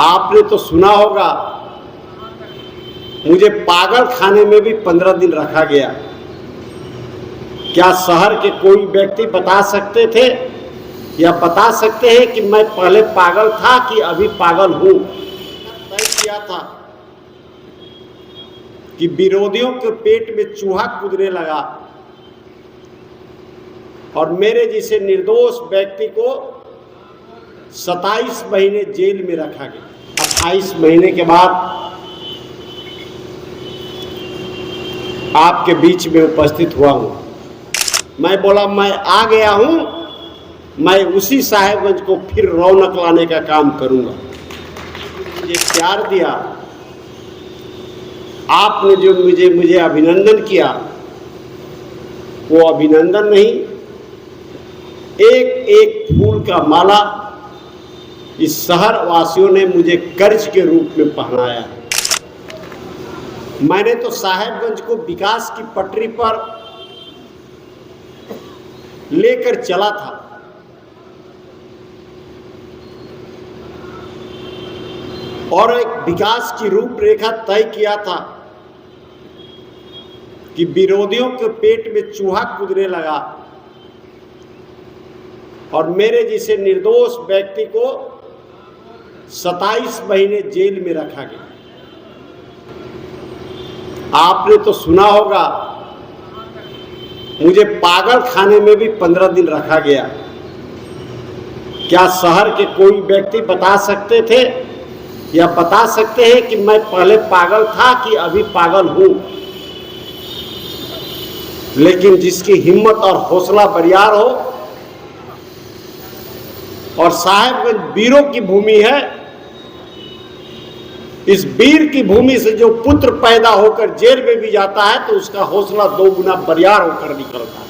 आपने तो सुना होगा, मुझे पागल खाने में भी 15 दिन रखा गया। क्या शहर के कोई व्यक्ति बता सकते थे या बता सकते हैं कि मैं पहले पागल था कि अभी पागल हूं? तय किया था कि विरोधियों के पेट में चूहा कूदने लगा और मेरे जैसे निर्दोष व्यक्ति को 27 महीने जेल में रखा गया। 28 महीने के बाद आपके बीच में उपस्थित हुआ हूं। मैं बोला मैं आ गया हूं, मैं उसी साहेबगंज को फिर रौनक लाने का काम करूंगा। मुझे प्यार दिया, आपने जो मुझे अभिनंदन किया, वो अभिनंदन नहीं, एक एक फूल का माला इस शहर वासियों ने मुझे कर्ज के रूप में पहनाया है। मैंने तो साहेबगंज को विकास की पटरी पर लेकर चला था। और एक विकास की रूपरेखा तय किया था कि विरोधियों के पेट में चूहा कूदने लगा और मेरे जैसे निर्दोष व्यक्ति को 27 महीने जेल में रखा गया। आपने तो सुना होगा, मुझे पागल खाने में भी 15 दिन रखा गया। क्या शहर के कोई व्यक्ति बता सकते थे या बता सकते हैं कि मैं पहले पागल था कि अभी पागल हूं? लेकिन जिसकी हिम्मत और हौसला बरियार हो, और साहेबगंज वीरों की भूमि है, इस वीर की भूमि से जो पुत्र पैदा होकर जेल में भी जाता है तो उसका हौसला 2 गुना बरियार होकर निकलता है।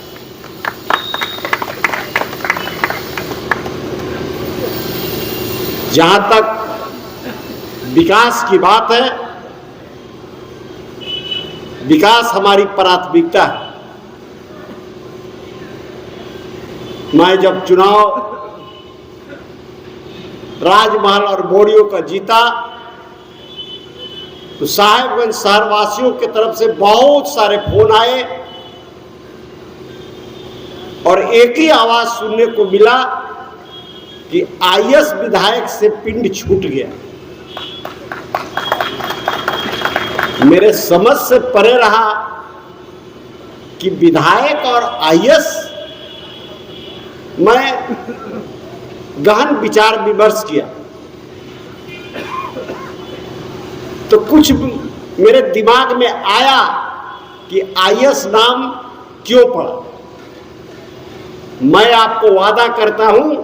जहां तक विकास की बात है, विकास हमारी प्राथमिकता है। मैं जब चुनाव राजमहल और बोरियों का जीता तो साहेबगंज शहरवासियों की तरफ से बहुत सारे फोन आए और एक ही आवाज सुनने को मिला कि आईएएस विधायक से पिंड छूट गया। मेरे समझ से परे रहा कि विधायक और आईएएस। मैं गहन विचार विमर्श किया तो कुछ मेरे दिमाग में आया कि आईएएस नाम क्यों पड़ा। मैं आपको वादा करता हूं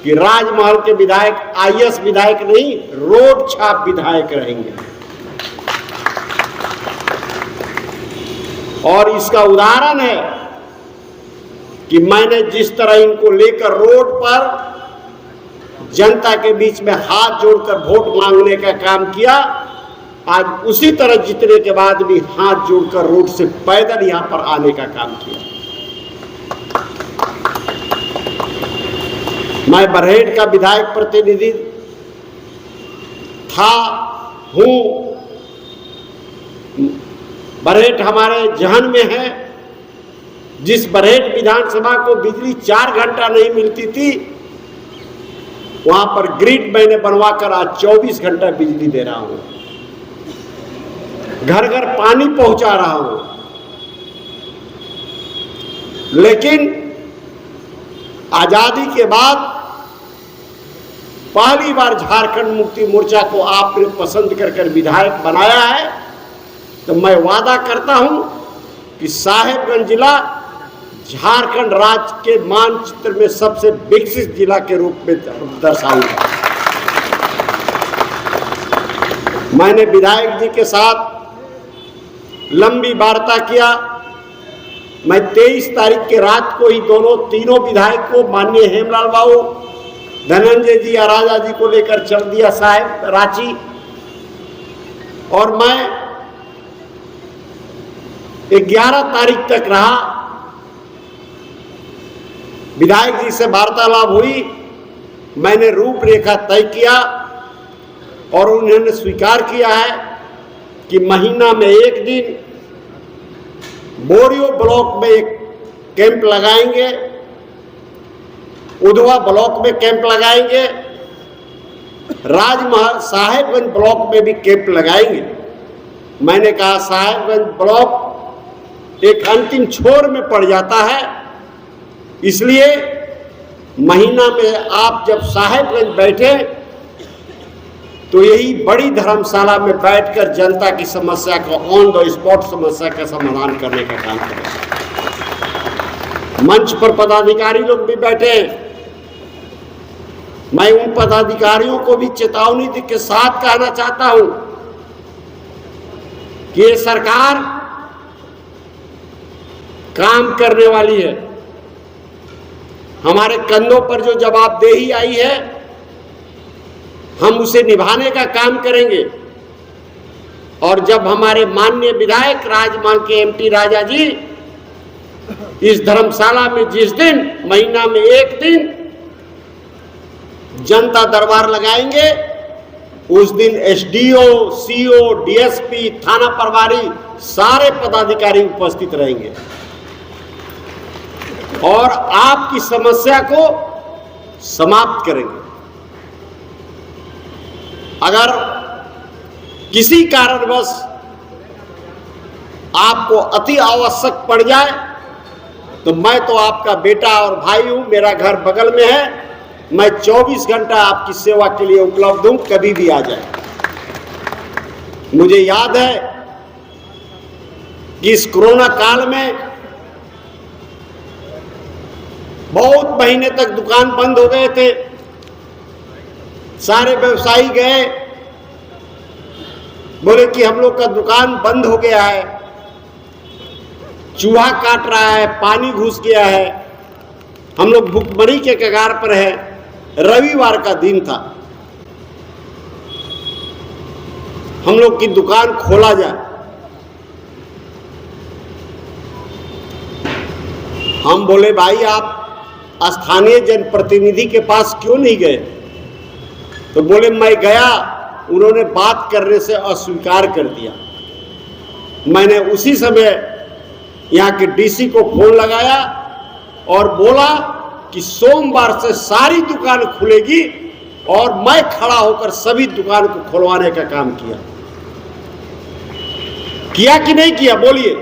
कि राजमहल के विधायक आईएएस विधायक नहीं, रोड छाप विधायक रहेंगे। और इसका उदाहरण है कि मैंने जिस तरह इनको लेकर रोड पर जनता के बीच में हाथ जोड़कर वोट मांगने का काम किया, आज उसी तरह जीतने के बाद भी हाथ जोड़कर रोड से पैदल यहां पर आने का काम किया। मैं बरहेट का विधायक प्रतिनिधि था, हूं। बरहेट हमारे जहन में है। जिस बरहेट विधानसभा को बिजली 4 घंटा नहीं मिलती थी, वहां पर ग्रिड मैंने बनवाकर आज 24 घंटा बिजली दे रहा हूं, घर घर पानी पहुंचा रहा हूं। लेकिन आजादी के बाद पहली बार झारखंड मुक्ति मोर्चा को आपने पसंद कर विधायक बनाया है, तो मैं वादा करता हूं कि साहेबगंज जिला झारखंड राज्य के मानचित्र में सबसे विकसित जिला के रूप में दर्शाऊंगा। मैंने विधायक जी के साथ लंबी वार्ता किया। मैं 23 तारीख के रात को ही तीनों विधायक को, माननीय हेमलाल बाबू, धनंजय जी और राजा जी को लेकर चल दिया साहेब रांची। और मैं 11 तारीख तक रहा। विधायक जी से वार्तालाप हुई, मैंने रूपरेखा तय किया और उन्होंने स्वीकार किया है कि महीना में एक दिन बोरियो ब्लॉक में एक कैंप लगाएंगे, उधवा ब्लॉक में कैंप लगाएंगे, राजमहल साहेबगंज ब्लॉक में भी कैंप लगाएंगे। मैंने कहा साहेबगंज ब्लॉक एक अंतिम छोर में पड़ जाता है, इसलिए महीना में आप जब साहेबगंज बैठे तो यही बड़ी धर्मशाला में बैठकर जनता की समस्या को ऑन द स्पॉट समस्या का समाधान करने का काम करें। मंच पर पदाधिकारी लोग भी बैठे हैं। मैं उन पदाधिकारियों को भी चेतावनी के साथ कहना चाहता हूं कि ये सरकार काम करने वाली है। हमारे कंधों पर जो जवाबदेही आई है हम उसे निभाने का काम करेंगे। और जब हमारे माननीय विधायक राजमहल के एमटी राजा जी इस धर्मशाला में जिस दिन महीना में एक दिन जनता दरबार लगाएंगे, उस दिन एसडीओ, सीओ, डीएसपी, थाना प्रभारी सारे पदाधिकारी उपस्थित रहेंगे और आपकी समस्या को समाप्त करेंगे। अगर किसी कारणवश आपको अति आवश्यक पड़ जाए तो मैं तो आपका बेटा और भाई हूं, मेरा घर बगल में है, मैं 24 घंटा आपकी सेवा के लिए उपलब्ध हूं, कभी भी आ जाए। मुझे याद है कि इस कोरोना काल में बहुत महीने तक दुकान बंद हो गए थे, सारे व्यवसायी गए, बोले कि हम लोग का दुकान बंद हो गया है, चूहा काट रहा है, पानी घुस गया है, हम लोग भुखमरी के कगार पर है। रविवार का दिन था, हम लोग की दुकान खोला जाए। हम बोले भाई आप स्थानीय जनप्रतिनिधि के पास क्यों नहीं गए? तो बोले मैं गया, उन्होंने बात करने से अस्वीकार कर दिया। मैंने उसी समय यहाँ के डीसी को फोन लगाया और बोला कि सोमवार से सारी दुकान खुलेगी और मैं खड़ा होकर सभी दुकान को खुलवाने का काम किया। किया कि नहीं किया बोलिए?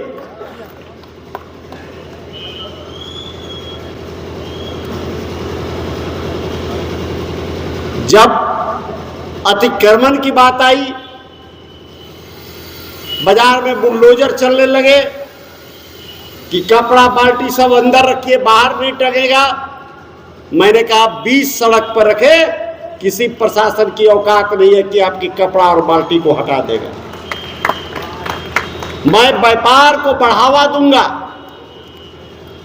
जब अतिक्रमण की बात आई, बाजार में बुलडोजर चलने लगे कि कपड़ा बाल्टी सब अंदर रखिए, बाहर नहीं टंगेगा। मैंने कहा 20 सड़क पर रखे, किसी प्रशासन की औकात नहीं है कि आपकी कपड़ा और बाल्टी को हटा देगा। मैं व्यापार को बढ़ावा दूंगा,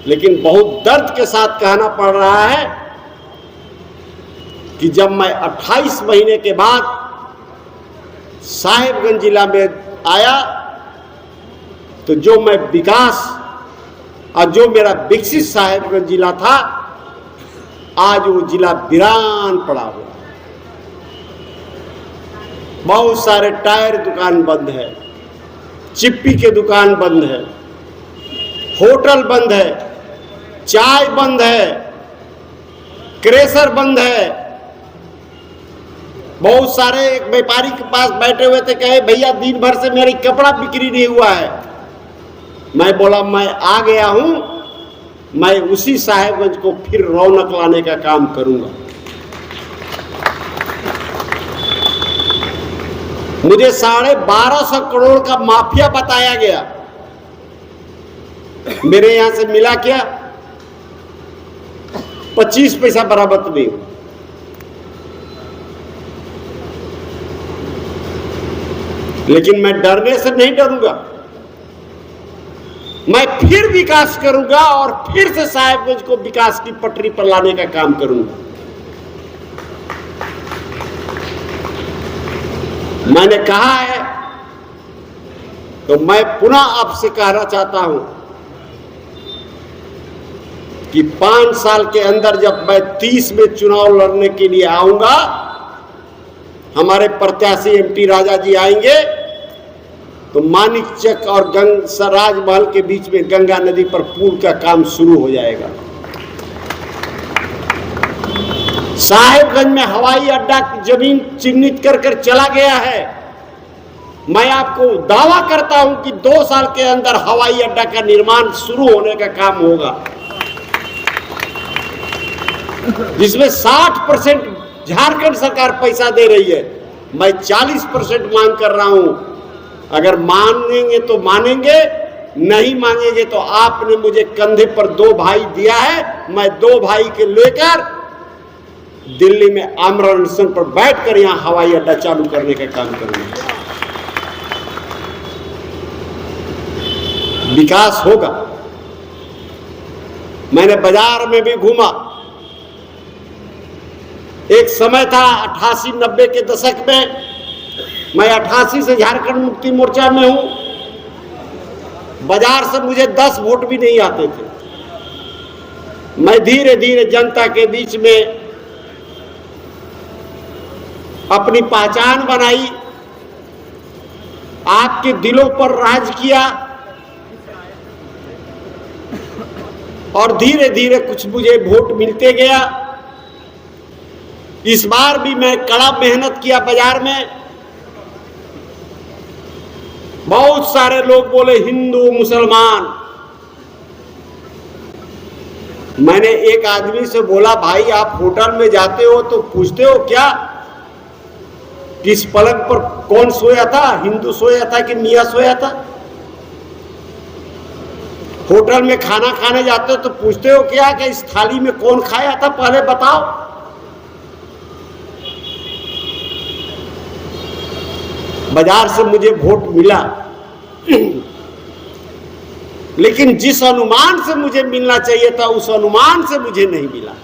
लेकिन बहुत दर्द के साथ कहना पड़ रहा है कि जब मैं 28 महीने के बाद साहेबगंज जिला में आया तो जो मैं विकास और जो मेरा विकसित साहेबगंज जिला था, आज वो जिला वीरान पड़ा हुआ। बहुत सारे टायर दुकान बंद है, चिप्पी के दुकान बंद है, होटल बंद है, चाय बंद है, क्रेशर बंद है। बहुत सारे एक व्यापारी के पास बैठे हुए थे, कहे भैया दिन भर से मेरी कपड़ा बिक्री नहीं हुआ है। मैं बोला मैं आ गया हूं, मैं उसी साहेबगंज को फिर रौनक लाने का काम करूंगा। मुझे 1250 करोड़ का माफिया बताया गया, मेरे यहां से मिला क्या? 25 पैसा बराबर नहीं। लेकिन मैं डरने से नहीं डरूंगा, मैं फिर विकास करूंगा और फिर से साहेबगंज को विकास की पटरी पर लाने का काम करूंगा। मैंने कहा है तो मैं पुनः आपसे कहना चाहता हूं कि 5 साल के अंदर जब मैं 30 में चुनाव लड़ने के लिए आऊंगा हमारे प्रत्याशी एमटी राजा जी आएंगे तो मानिकचक और राजमहल के बीच में गंगा नदी पर पुल का काम शुरू हो जाएगा। साहेबगंज में हवाई अड्डा की जमीन चिन्हित कर चला गया है। मैं आपको दावा करता हूं कि 2 साल के अंदर हवाई अड्डा का निर्माण शुरू होने का काम होगा, जिसमें 60% झारखंड सरकार पैसा दे रही है। मैं 40% मांग कर रहा हूं। अगर मानेंगे तो मानेंगे, नहीं मांगेंगे तो आपने मुझे कंधे पर 2 भाई दिया है, मैं 2 भाई के लेकर दिल्ली में आमरण अनशन पर बैठकर यहां हवाई अड्डा चालू करने का काम करूंगा। विकास होगा। मैंने बाजार में भी घूमा। एक समय था 88-90 के दशक में, मैं 88 से झारखंड मुक्ति मोर्चा में हूं। बाजार से मुझे 10 वोट भी नहीं आते थे। मैं धीरे धीरे जनता के बीच में अपनी पहचान बनाई, आपके दिलों पर राज किया और धीरे धीरे कुछ मुझे वोट मिलते गया। इस बार भी मैं कड़ा मेहनत किया बाजार में। बहुत सारे लोग बोले हिंदू मुसलमान। मैंने एक आदमी से बोला, भाई आप होटल में जाते हो तो पूछते हो क्या किस पलंग पर कौन सोया था, हिंदू सोया था कि मियां सोया था? होटल में खाना खाने जाते हो तो पूछते हो क्या कि इस थाली में कौन खाया था, पहले बताओ। बाजार से मुझे वोट मिला, लेकिन जिस अनुमान से मुझे मिलना चाहिए था उस अनुमान से मुझे नहीं मिला।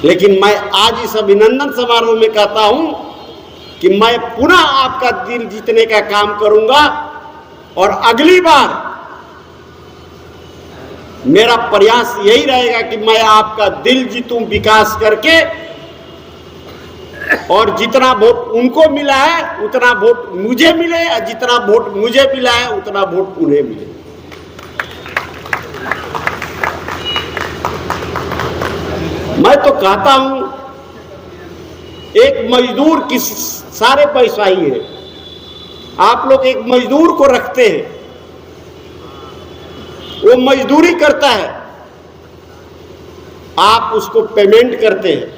लेकिन मैं आज इस अभिनंदन समारोह में कहता हूं कि मैं पुनः आपका दिल जीतने का काम करूंगा और अगली बार मेरा प्रयास यही रहेगा कि मैं आपका दिल जीतूं विकास करके, और जितना वोट उनको मिला है उतना वोट मुझे मिले, और जितना वोट मुझे मिला है उतना वोट उन्हें मिले। मैं तो कहता हूं एक मजदूर की सारे पैसा ही है। आप लोग एक मजदूर को रखते हैं, वो मजदूरी करता है, आप उसको पेमेंट करते हैं।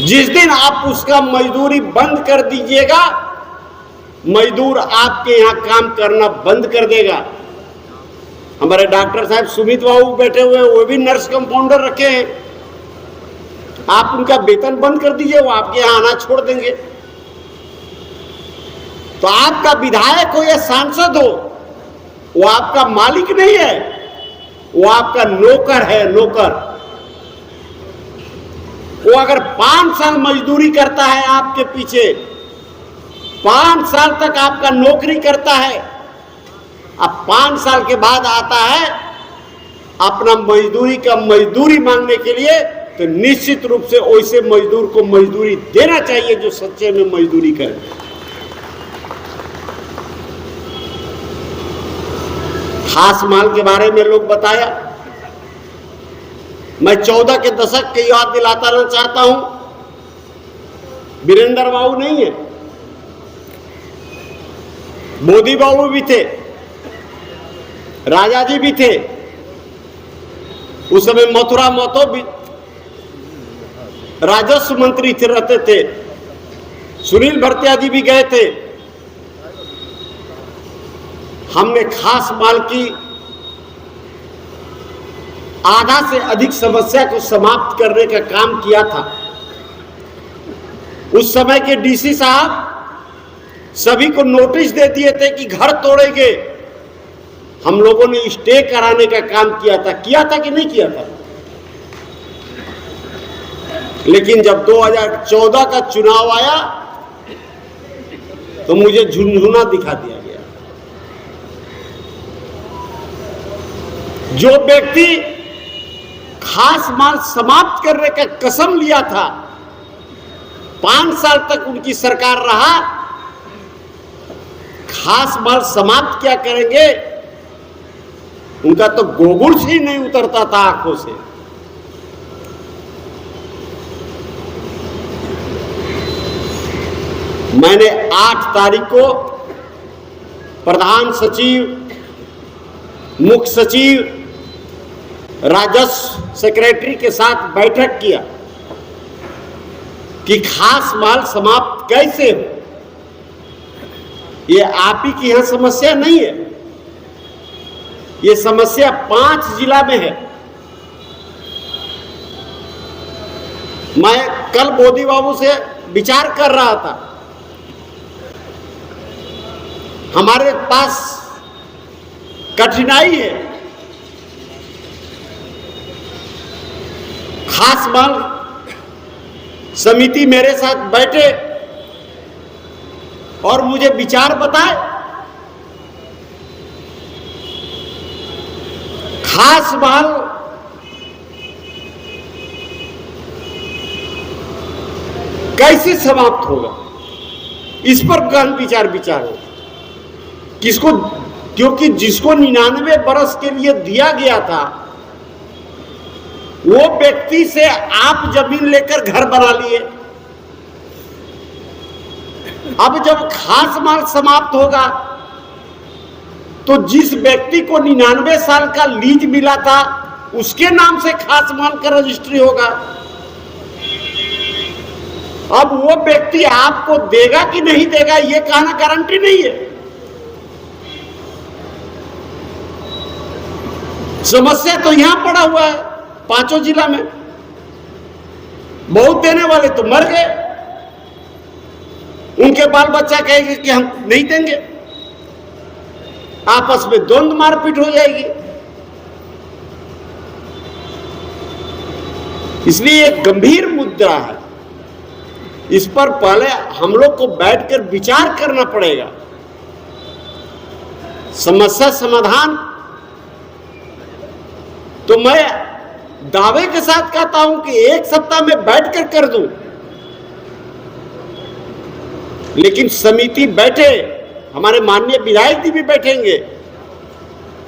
जिस दिन आप उसका मजदूरी बंद कर दीजिएगा, मजदूर आपके यहां काम करना बंद कर देगा। हमारे डॉक्टर साहब सुमित बाबू बैठे हुए, वो भी नर्स कंपाउंडर रखे हैं। आप उनका वेतन बंद कर दीजिए, वो आपके यहां आना छोड़ देंगे। तो आपका विधायक हो या सांसद हो, वो आपका मालिक नहीं है, वो आपका नौकर है, नौकर। वो अगर 5 साल मजदूरी करता है आपके पीछे, 5 साल तक आपका नौकरी करता है, अब 5 साल के बाद आता है अपना मजदूरी का मजदूरी मांगने के लिए, तो निश्चित रूप से वैसे मजदूर को मजदूरी देना चाहिए जो सच्चे में मजदूरी करे। खास माल के बारे में लोग बताया, मैं 14 के दशक की याद दिलाता रहना चाहता हूं। वीरेंद्र बाबू नहीं है, मोदी बाबू भी थे, राजा जी भी थे, उस समय मथुरा महतो भी राजस्व मंत्री थे, रहते थे, सुनील भरतिया जी भी गए थे। हमने खास माल की आधा से अधिक समस्या को समाप्त करने का काम किया था। उस समय के डीसी साहब सभी को नोटिस दे दिए थे कि घर तोड़ेंगे। हम लोगों ने स्टे कराने का काम किया था कि नहीं किया था? लेकिन जब 2014 का चुनाव आया तो मुझे झुनझुना दिखा दिया गया। जो व्यक्ति खास माल समाप्त करने का कसम लिया था। 5 साल तक उनकी सरकार रहा, खास माल समाप्त क्या करेंगे, उनका तो गोगुर्स ही नहीं उतरता था आंखों से। मैंने 8 तारीख को प्रधान सचिव, मुख्य सचिव, राजस्व सेक्रेटरी के साथ बैठक किया कि खास माल समाप्त कैसे हो। ये आप ही की यहां समस्या नहीं है, ये समस्या 5 जिला में है। मैं कल मोदी बाबू से विचार कर रहा था, हमारे पास कठिनाई है, खास माल समिति मेरे साथ बैठे और मुझे विचार बताए। खास माल कैसे समाप्त होगा, इस पर गहन विचार हो। किसको, क्योंकि जिसको 99 बरस के लिए दिया गया था, वो व्यक्ति से आप जमीन लेकर घर बना लिए। अब जब खास माल समाप्त होगा तो जिस व्यक्ति को 99 साल का लीज मिला था, उसके नाम से खास माल का रजिस्ट्री होगा। अब वो व्यक्ति आपको देगा कि नहीं देगा, ये कहना गारंटी नहीं है। समस्या तो यहां पड़ा हुआ है 5 जिला में। बहुत देने वाले तो मर गए, उनके बाल बच्चा कहेंगे कि हम नहीं देंगे, आपस में द्वंद्व मारपीट हो जाएगी। इसलिए एक गंभीर मुद्दा है, इस पर पहले हम लोग को बैठकर विचार करना पड़ेगा। समस्या समाधान तो मैं दावे के साथ कहता हूं कि 1 सप्ताह में बैठकर कर दूं, लेकिन समिति बैठे, हमारे माननीय विधायक जी भी बैठेंगे।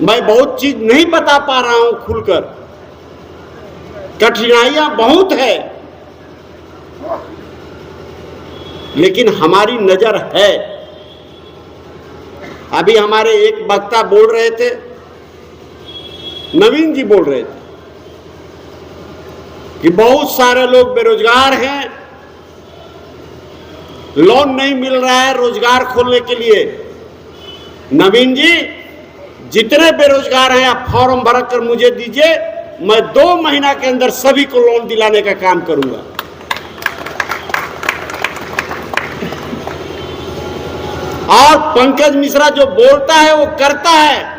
मैं बहुत चीज नहीं बता पा रहा हूं खुलकर, कठिनाइयां बहुत है, लेकिन हमारी नजर है। अभी हमारे एक वक्ता बोल रहे थे, नवीन जी बोल रहे थे कि बहुत सारे लोग बेरोजगार हैं, लोन नहीं मिल रहा है रोजगार खोलने के लिए। नवीन जी, जितने बेरोजगार हैं आप फॉर्म भर कर मुझे दीजिए, मैं 2 महीना के अंदर सभी को लोन दिलाने का काम करूंगा। और पंकज मिश्रा जो बोलता है वो करता है।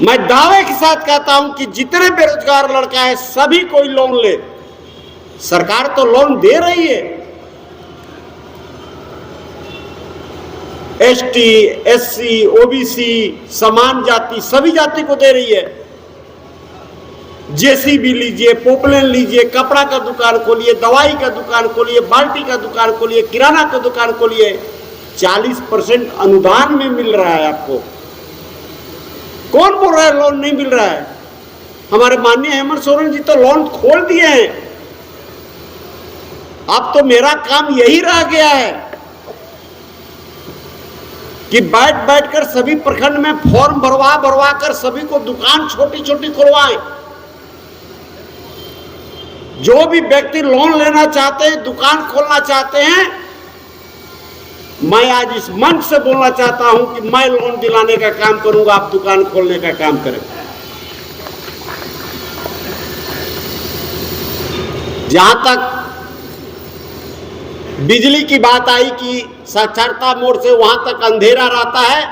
मैं दावे के साथ कहता हूं कि जितने बेरोजगार लड़का है सभी कोई लोन ले, सरकार तो लोन दे रही है। एसटी, एससी, ओबीसी, समान जाति, सभी जाति को दे रही है। जेसीबी लीजिए, पोपलेन लीजिए, कपड़ा का दुकान खोलिए, दवाई का दुकान खोलिए, बाल्टी का दुकान खोलिए, किराना का दुकान खोलिए, 40% अनुदान में मिल रहा है आपको। कौन बोल रहा है लोन नहीं मिल रहा है? हमारे माननीय हेमंत सोरेन जी तो लोन खोल दिए हैं। अब तो मेरा काम यही रह गया है कि बैठ कर सभी प्रखंड में फॉर्म भरवा कर सभी को दुकान छोटी छोटी खुलवाएं। जो भी व्यक्ति लोन लेना चाहते हैं, दुकान खोलना चाहते हैं, मैं आज इस मंच से बोलना चाहता हूं कि मैं लोन दिलाने का काम करूंगा, आप दुकान खोलने का काम करें। जहां तक बिजली की बात आई कि साक्षरता मोड़ से वहां तक अंधेरा रहता है,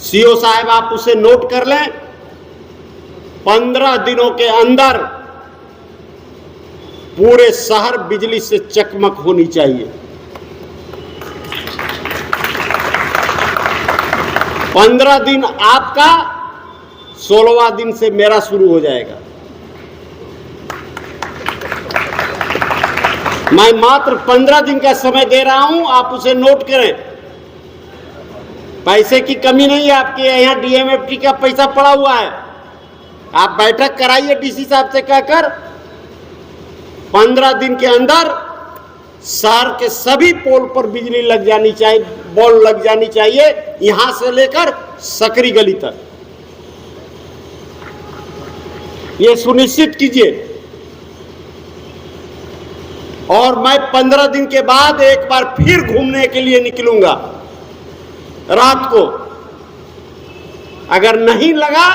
सीओ साहब आप उसे नोट कर लें। 15 दिनों के अंदर पूरे शहर बिजली से चकमक होनी चाहिए। 15 दिन आपका 16वां दिन से मेरा शुरू हो जाएगा। मैं मात्र 15 दिन का समय दे रहा हूं, आप उसे नोट करें। पैसे की कमी नहीं है, आपके यहाँ डीएमएफटी का पैसा पड़ा हुआ है। आप बैठक कराइए डीसी साहब से कहकर 15 दिन के अंदर शहर के सभी पोल पर बिजली लग जानी चाहिए, बॉल लग जानी चाहिए, यहां से लेकर सकरी गली तक। ये सुनिश्चित कीजिए। और मैं 15 दिन के बाद एक बार फिर घूमने के लिए निकलूंगा रात को। अगर नहीं लगा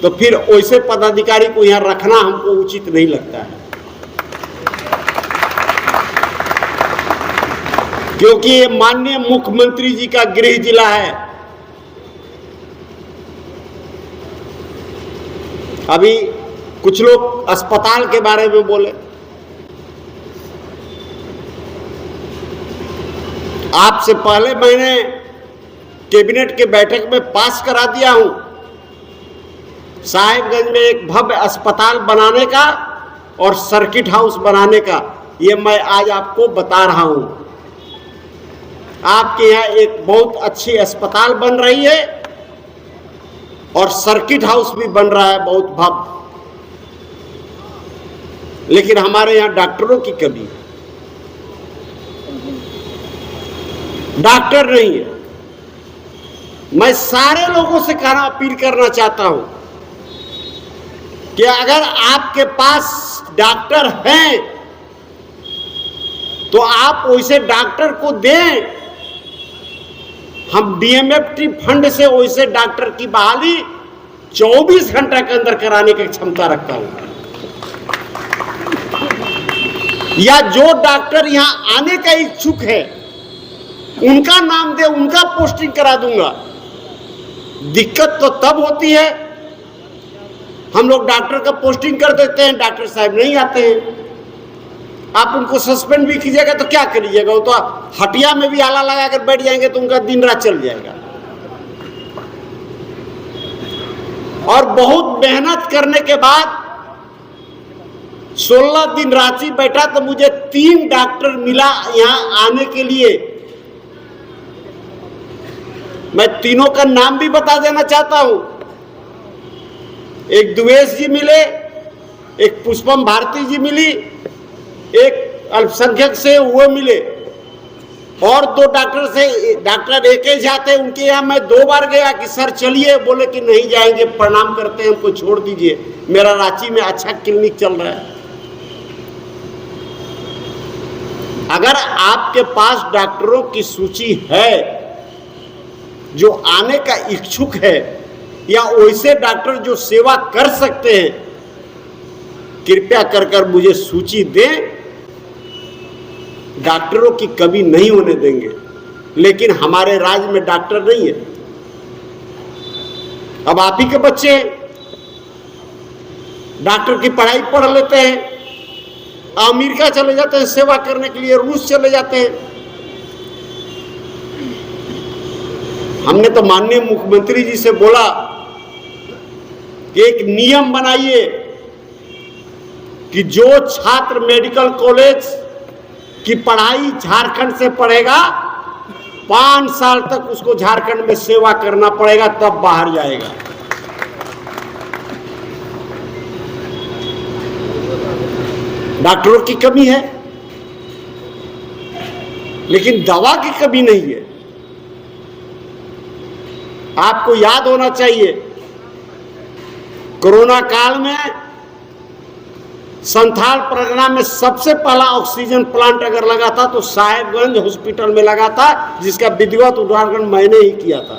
तो फिर वैसे पदाधिकारी को यहां रखना हमको उचित नहीं लगता है, क्योंकि ये माननीय मुख्यमंत्री जी का गृह जिला है। अभी कुछ लोग अस्पताल के बारे में बोले, आपसे पहले मैंने कैबिनेट के बैठक में पास करा दिया हूं साहिबगंज में एक भव्य अस्पताल बनाने का और सर्किट हाउस बनाने का। ये मैं आज आपको बता रहा हूं। आपके यहाँ एक बहुत अच्छी अस्पताल बन रही है और सर्किट हाउस भी बन रहा है बहुत भव्य, लेकिन हमारे यहाँ डॉक्टरों की कमी है, डॉक्टर नहीं है। मैं सारे लोगों से कहना अपील करना चाहता हूं कि अगर आपके पास डॉक्टर हैं तो आप वैसे डॉक्टर को दें। हम डीएमएफटी फंड से वैसे डॉक्टर की बहाली 24 घंटा के अंदर कराने की क्षमता रखता हूं। या जो डॉक्टर यहां आने का इच्छुक है उनका नाम दे, उनका पोस्टिंग करा दूंगा। दिक्कत तो तब होती है हम लोग डॉक्टर का पोस्टिंग कर देते हैं, डॉक्टर साहब नहीं आते हैं। आप उनको सस्पेंड भी कीजिएगा तो क्या करिएगा? वो तो हटिया में भी आला लगा कर बैठ जाएंगे तो उनका दिन रात चल जाएगा। और बहुत मेहनत करने के बाद 16 दिन रांची बैठा तो मुझे 3 डॉक्टर मिला यहां आने के लिए। मैं तीनों का नाम भी बता देना चाहता हूं। एक द्वेष जी मिले, एक पुष्पम भारती जी मिली, एक अल्पसंख्यक से वो मिले, और 2 डॉक्टर से डॉक्टर एक ही जाते। उनके यहाँ मैं 2 बार गया कि सर चलिए, बोले कि नहीं जाएंगे, प्रणाम करते हैं, हमको छोड़ दीजिए, मेरा रांची में अच्छा क्लिनिक चल रहा है। अगर आपके पास डॉक्टरों की सूची है जो आने का इच्छुक है या वैसे डॉक्टर जो सेवा कर सकते हैं, कृपया कर मुझे सूची दें। डॉक्टरों की कमी नहीं होने देंगे, लेकिन हमारे राज्य में डॉक्टर नहीं है। अब आप ही के बच्चे डॉक्टर की पढ़ाई पढ़ लेते हैं, अमेरिका चले जाते हैं सेवा करने के लिए, रूस चले जाते हैं। हमने तो माननीय मुख्यमंत्री जी से बोला कि एक नियम बनाइए कि जो छात्र मेडिकल कॉलेज की पढ़ाई झारखंड से पढ़ेगा 5 साल तक उसको झारखंड में सेवा करना पड़ेगा, तब बाहर जाएगा। डॉक्टरों की कमी है, लेकिन दवा की कमी नहीं है। आपको याद होना चाहिए, कोरोना काल में संथाल परगना में सबसे पहला ऑक्सीजन प्लांट अगर लगा था तो साहिबगंज हॉस्पिटल में लगा था, जिसका विधिवत उद्घाटन मैंने ही किया था।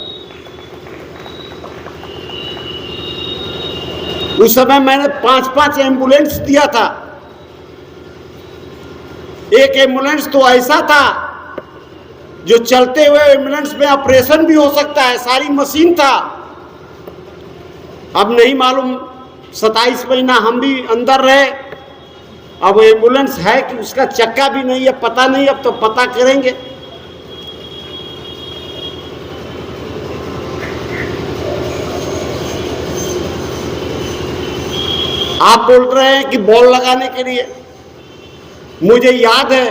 उस समय मैंने 5-5 एम्बुलेंस दिया था। एक एम्बुलेंस तो ऐसा था जो चलते हुए एम्बुलेंस में ऑपरेशन भी हो सकता है, सारी मशीन था। अब नहीं मालूम, 27 महीना हम भी अंदर रहे, अब एम्बुलेंस है कि उसका चक्का भी नहीं है, पता नहीं। अब तो पता करेंगे। आप बोल रहे हैं कि बॉल लगाने के लिए। मुझे याद है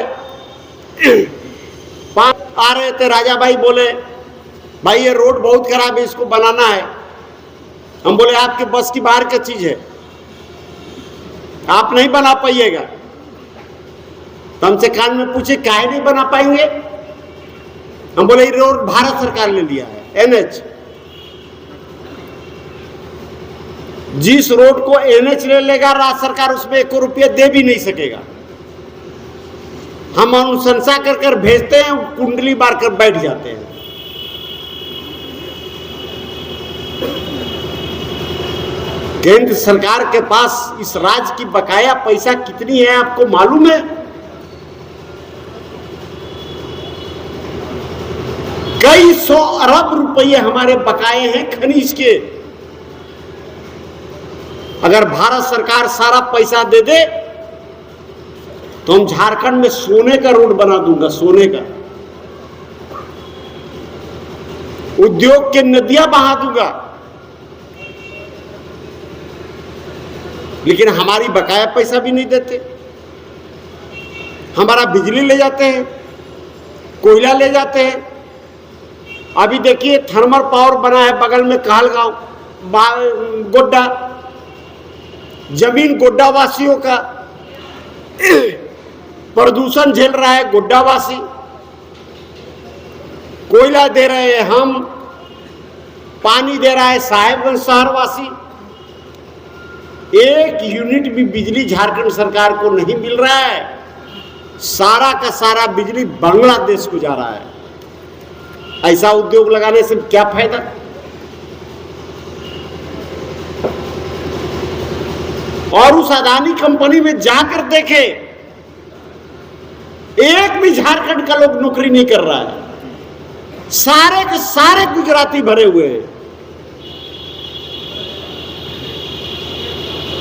आ रहे थे, राजा भाई बोले भाई ये रोड बहुत खराब है, इसको बनाना है। हम बोले आपके बस की बाहर की चीज है, आप नहीं बना पाइएगा। तो हमसे कान में पूछे काहे नहीं बना पाएंगे। हम बोले ये रोड भारत सरकार ने लिया है, एनएच। जिस रोड को एनएच ले लेगा राज्य सरकार उसमें 1 रुपया दे भी नहीं सकेगा। हम अनुशंसा कर कर भेजते हैं, कुंडली मार कर बैठ जाते हैं। केंद्र सरकार के पास इस राज्य की बकाया पैसा कितनी है आपको मालूम है? कई 100 अरब रुपये हमारे बकाये हैं खनिज के। अगर भारत सरकार सारा पैसा दे दे तो हम झारखंड में सोने का रोड बना दूंगा, सोने का। उद्योग के नदियां बहा दूंगा। लेकिन हमारी बकाया पैसा भी नहीं देते। हमारा बिजली ले जाते हैं, कोयला ले जाते हैं। अभी देखिए थर्मल पावर बना है बगल में कहलगांव, गोड्डा, जमीन गोड्डा वासियों का। प्रदूषण झेल रहा है गोड्डावासी, कोयला दे रहे हैं हम, पानी दे रहा है साहेबगंज शहरवासी। 1 यूनिट भी बिजली झारखंड सरकार को नहीं मिल रहा है। सारा का सारा बिजली बांग्लादेश को जा रहा है। ऐसा उद्योग लगाने से क्या फायदा? और उस अदानी कंपनी में जाकर देखे, एक भी झारखंड का लोग नौकरी नहीं कर रहा है। सारे के सारे गुजराती भरे हुए हैं।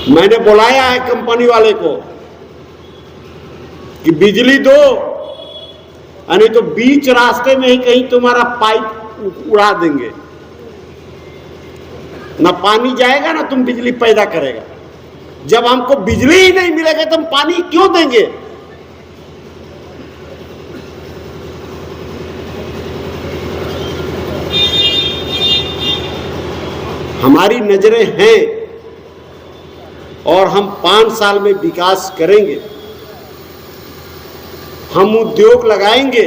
मैंने बुलाया है कंपनी वाले को कि बिजली दो, नहीं तो बीच रास्ते में ही कहीं तुम्हारा पाइप उड़ा देंगे। ना पानी जाएगा ना तुम बिजली पैदा करेगा। जब हमको बिजली ही नहीं मिलेगा तो हम पानी क्यों देंगे? हमारी नजरें हैं और हम 5 साल में विकास करेंगे। हम उद्योग लगाएंगे।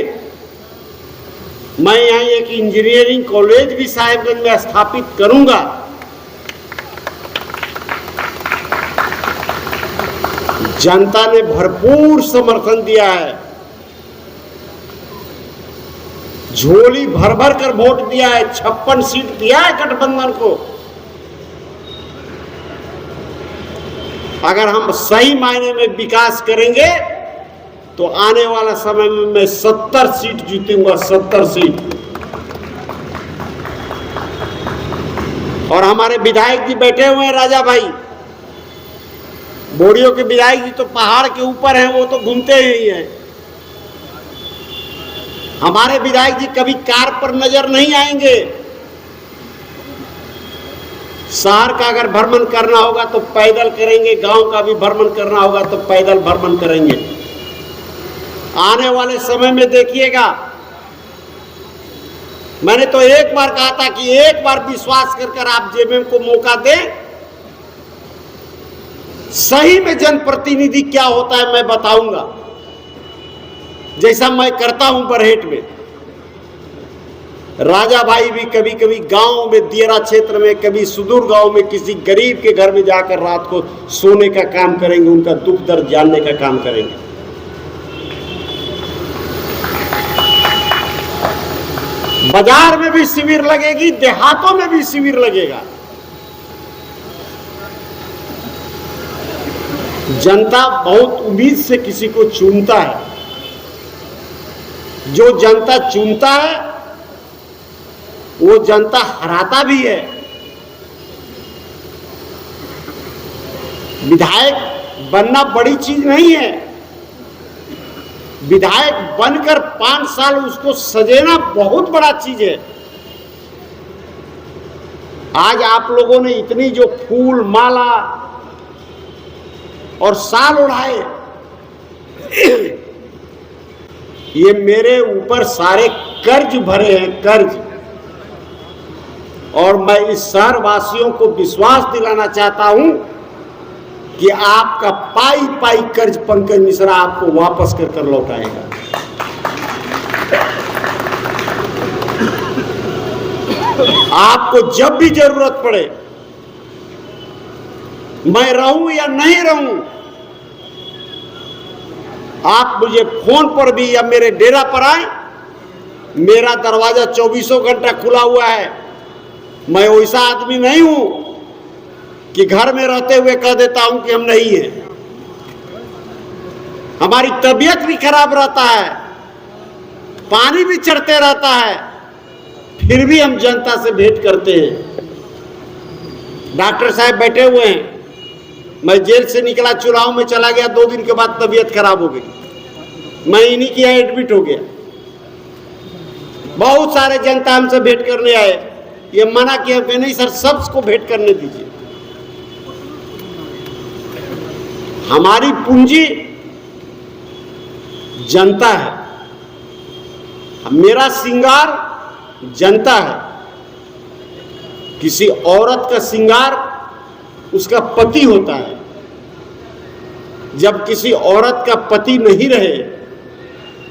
मैं यहाँ एक इंजीनियरिंग कॉलेज भी साहेबगंज में स्थापित करूंगा। जनता ने भरपूर समर्थन दिया है, झोली भर भर कर वोट दिया है, 56 सीट दिया है गठबंधन को। अगर हम सही मायने में विकास करेंगे तो आने वाला समय में मैं 70 सीट जीतूंगा, 70 सीट। और हमारे विधायक जी बैठे हुए हैं, राजा भाई, बोरियों के विधायक जी तो पहाड़ के ऊपर हैं, वो तो घूमते ही हैं। हमारे विधायक जी कभी कार पर नजर नहीं आएंगे। शहर का अगर भ्रमण करना होगा तो पैदल करेंगे, गांव का भी भ्रमण करना होगा तो पैदल भ्रमण करेंगे। आने वाले समय में देखिएगा, मैंने तो एक बार कहा था कि एक बार विश्वास कर आप जेबीएम को मौका दें। सही में जनप्रतिनिधि क्या होता है मैं बताऊंगा, जैसा मैं करता हूं बरहेट में। राजा भाई भी कभी कभी गांव में, दियरा क्षेत्र में, कभी सुदूर गांव में किसी गरीब के घर में जाकर रात को सोने का काम करेंगे, उनका दुख दर्द जानने का काम करेंगे। बाजार में भी शिविर लगेगी, देहातों में भी शिविर लगेगा। जनता बहुत उम्मीद से किसी को चुनता है। जो जनता चुनता है वो जनता हराता भी है। विधायक बनना बड़ी चीज नहीं है। विधायक बनकर 5 साल उसको सजेना बहुत बड़ा चीज है। आज आप लोगों ने इतनी जो फूल माला और साल उड़ाए। ये मेरे ऊपर सारे कर्ज भरे हैं, कर्ज। और मैं इस शहर वासियों को विश्वास दिलाना चाहता हूं कि आपका पाई पाई कर्ज पंकज मिश्रा आपको वापस कर लौटाएगा। आपको जब भी जरूरत पड़े, मैं रहूं या नहीं रहूं, आप मुझे फोन पर भी या मेरे डेरा पर आए। मेरा दरवाजा 24 घंटा खुला हुआ है। मैं वैसा आदमी नहीं हूं कि घर में रहते हुए कह देता हूं कि हम नहीं हैं। हमारी तबीयत भी खराब रहता है, पानी भी चढ़ते रहता है, फिर भी हम जनता से भेंट करते हैं। डॉक्टर साहब बैठे हुए हैं। मैं जेल से निकला, चुनाव में चला गया, 2 दिन के बाद तबीयत खराब हो गई, मैं इन्हीं के यहाँ एडमिट हो गया। बहुत सारे जनता हमसे भेंट करने आए, ये मना किया कि नहीं सर, सबको भेंट करने दीजिए। हमारी पूंजी जनता है, मेरा श्रृंगार जनता है। किसी औरत का श्रृंगार उसका पति होता है। जब किसी औरत का पति नहीं रहे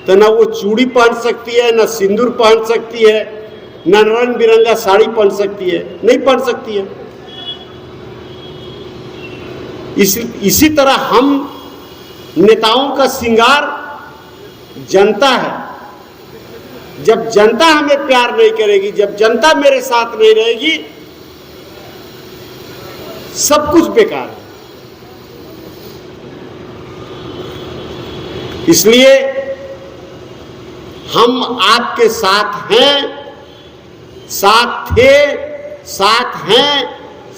तो ना वो चूड़ी पहन सकती है, ना सिंदूर पहन सकती है, ना रंग बिरंगा साड़ी पहन सकती है, नहीं पहन सकती है। इसी तरह हम नेताओं का श्रृंगार जनता है। जब जनता हमें प्यार नहीं करेगी, जब जनता मेरे साथ नहीं रहेगी, सब कुछ बेकार है। इसलिए हम आपके साथ हैं, साथ थे, साथ हैं,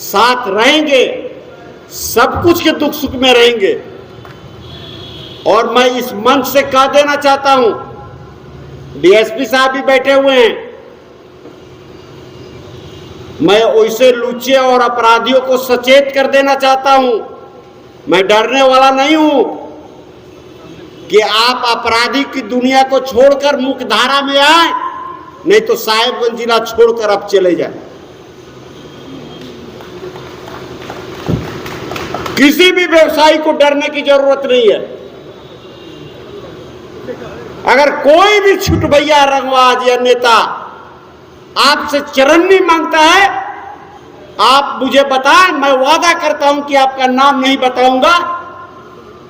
साथ रहेंगे, सब कुछ के दुख सुख में रहेंगे। और मैं इस मंच से कह देना चाहता हूं, डीएसपी साहब भी बैठे हुए हैं, मैं वैसे लुच्चे और अपराधियों को सचेत कर देना चाहता हूं। मैं डरने वाला नहीं हूं कि आप अपराधी की दुनिया को छोड़कर मुख्यधारा में आए, नहीं तो साहेबगंज जिला छोड़कर आप चले जाए। किसी भी व्यवसायी को डरने की जरूरत नहीं है। अगर कोई भी छुटभैया, रंगबाज या नेता आपसे चरण नहीं मांगता है, आप मुझे बताएं, मैं वादा करता हूं कि आपका नाम नहीं बताऊंगा,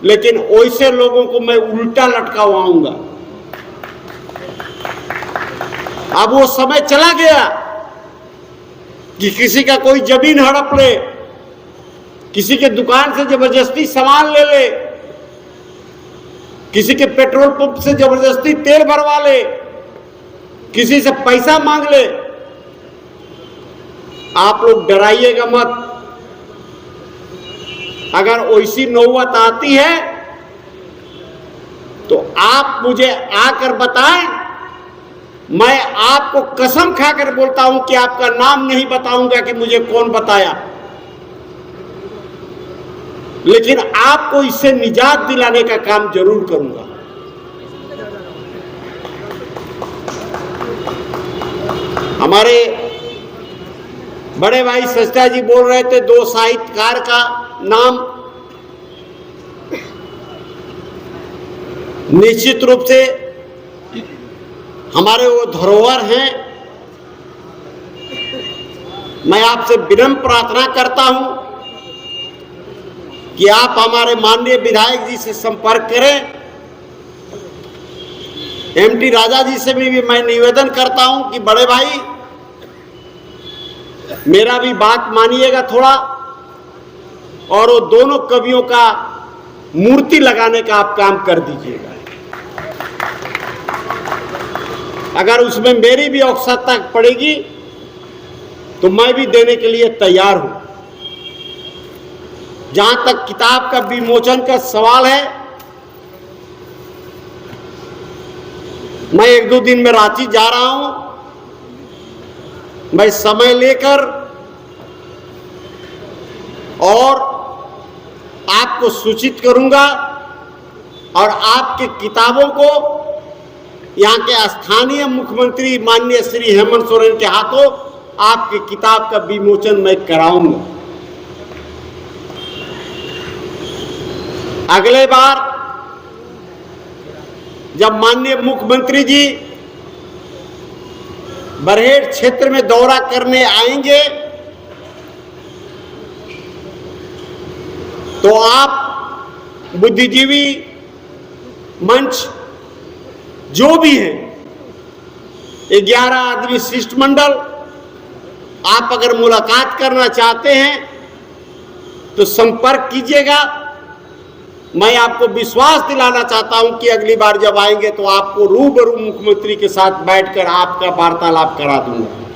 लेकिन वैसे लोगों को मैं उल्टा लटकाऊंगा। अब वो समय चला गया कि किसी का कोई जमीन हड़प ले, किसी के दुकान से जबरदस्ती सामान ले ले, किसी के पेट्रोल पंप से जबरदस्ती तेल भरवा ले, किसी से पैसा मांग ले। आप लोग डराइएगा मत। अगर वैसी नौबत आती है तो आप मुझे आकर बताएं। मैं आपको कसम खाकर बोलता हूं कि आपका नाम नहीं बताऊंगा कि मुझे कौन बताया, लेकिन आपको इससे निजात दिलाने का काम जरूर करूंगा। हमारे बड़े भाई सस्ता जी बोल रहे थे 2 साहित्यकार का नाम। निश्चित रूप से हमारे वो धरोहर हैं। मैं आपसे विनम्र प्रार्थना करता हूं कि आप हमारे माननीय विधायक जी से संपर्क करें। एमटी राजा जी से भी मैं निवेदन करता हूं कि बड़े भाई मेरा भी बात मानिएगा थोड़ा, और वो दोनों कवियों का मूर्ति लगाने का आप काम कर दीजिएगा। अगर उसमें मेरी भी आवश्यकता पड़ेगी तो मैं भी देने के लिए तैयार हूं। जहां तक किताब का विमोचन का सवाल है, मैं 1-2 दिन में रांची जा रहा हूं। मैं समय लेकर और आपको सूचित करूंगा और आपके किताबों को यहाँ के स्थानीय मुख्यमंत्री माननीय श्री हेमंत सोरेन के हाथों आपकी किताब का विमोचन मैं कराऊंगा। अगले बार जब माननीय मुख्यमंत्री जी बरहेट क्षेत्र में दौरा करने आएंगे तो आप बुद्धिजीवी मंच जो भी है 11 आदमी शिष्टमंडल, आप अगर मुलाकात करना चाहते हैं तो संपर्क कीजिएगा। मैं आपको विश्वास दिलाना चाहता हूं कि अगली बार जब आएंगे तो आपको रूबरू मुख्यमंत्री के साथ बैठकर आपका वार्तालाप करा दूंगा।